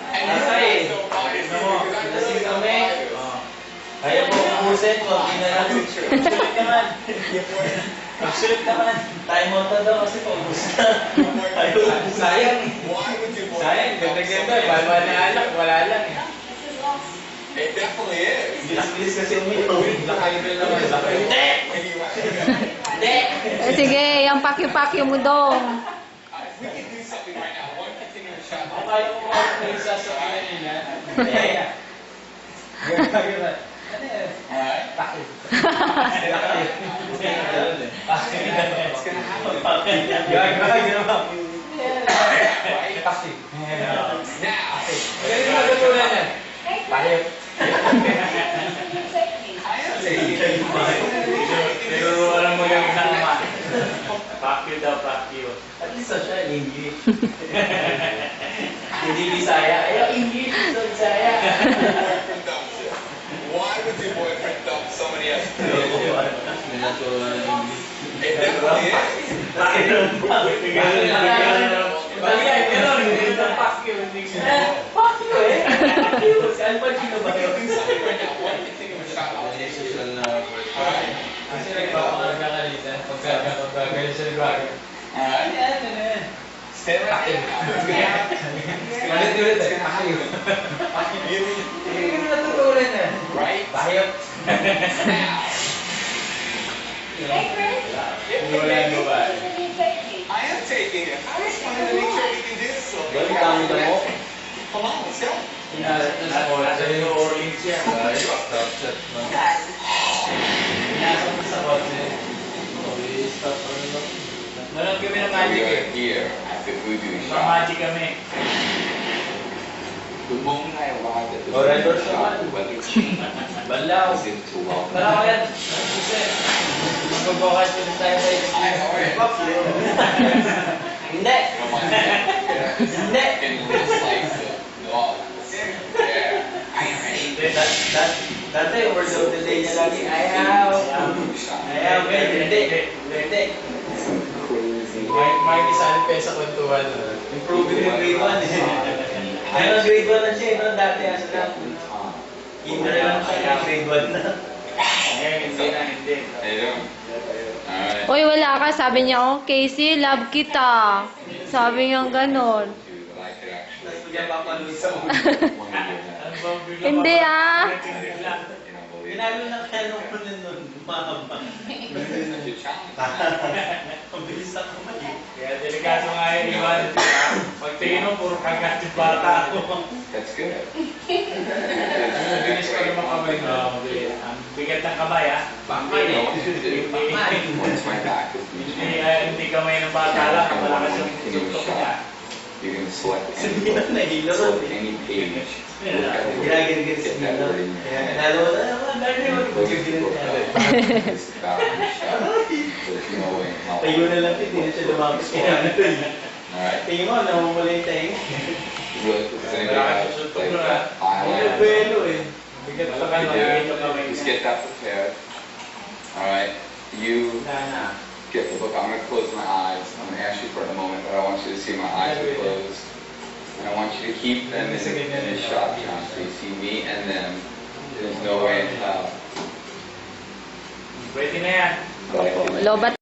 Asay, lasing kami. Kaya po ubusin, huwag na lang. Sulit naman. Sulit naman. Time out na daw kasi paubos na. Sayang eh. Sayang, ganda-ganda. Bala na alak, wala lang eh. It definitely is. Bilis kasi uminom. Lakay rin naman. Hindi! Hindi! Sige, yung pakyo-pakyo mo dong. We can do something right now. One continuous shot. Kaya ko mga may sasabihin nila. Hindi. Ano yan? Alright. Pakyo. Pakyo. It's gonna happen. Pakyo. Pakyo. Now. Ganun yung magatunan yan. Pakyo. Pero walang magaling sa naman. Pakyo daw, pakyo. At least siya, English. Hindi Bisaya. Ayaw, English. Ito, Bisaya. Why would your boyfriend dump somebody else? It It definitely is. Pakyo. Pakyo eh. Saan pa sino ba We yun? can do something right now. One continuous shot. Alright. Kasi nagpapakarga ka dito. Pagkagaling sa lugar. Ano yan? Ano yan? Stand right there. Ulit-ulit eh. Pakyo. Hindi ko natutunan yan. Right? Bayot. Hey, Chris. Wala yung babae. I am taking it. I just wanted to make sure we can do this. So Balik kami na mo. come on, let's go. Sa yung orange yan. Pinasok ko sa kotse. Stop pa rin lang. Nanood kami ng magic eh. Here at the voodoo Mga shop. magic kami. The moment I arrived at the Alright, voodoo Lord, shop, naman. weather changed. Balaw. I was in to welcome. Tara ko yan. Kasi, magbabakas ulit tayo sa I know it. Hindi. Come on. Yeah. Hindi. Getting a little slice of love. Yeah. I am ready. Dati, word of the day niya lagi, ayaw. Voodoo shop. Ayaw, hindi. Hindi. Crazy. May isang peso kwentuhan. Improving yung grade 1 eh. Ano, grade 1 na siya, no? Dati asa lang. Kinder lang siya, grade 1 na. Ngayon, hindi na, hindi. How you doing? Alright. Uy, wala ka. Sabi niya, oh, Casey, love kita. Sabi niya ganon. But I could actually Tapos bigyan papanood sa ulo. one of your Ano ba ang bigla Hindi, papanood? ah. believe Ginalo na kaya nung kunin nun, mahaba. That's your challenge. Ang bilis na kumain. Kaya delikaso nga yun, Iwan. Pagtingin mo, puro kagat yung bata ako. That's good. Ang bilis pa naman kamay mo. Ang bigat ng kamay, ah. Bakman You know eh. what to do. Hindi, Once my back is reaching, hindi kamay ng bata lang. Malakas yung tutok niya. you're going to select Sabi any na book, nahilo. select any page, look at the Ginagirgir word, sa get that nilo. word in your Kaya head. nalo na naman. Dahil naman And close the pagkagilin book niya. up. It's about the shot. There's no way in hell. Tayo na lang, hindi na siya lumapit. Kaya Alright. tingin mo, namumula yung tayo. Really, does anybody have like that Ang eyeliner? buwelo eh. Bigat pa You kayo, do. Just get that prepared. Alright. You na. get the book. I'm going to close my eyes. I'm going to ask you for it in a moment, but I want you to see my eyes are closed. And I want you to keep them in a shot count. So you see me and them. There's no way in hell. Pwede na yan. But I can- Lobat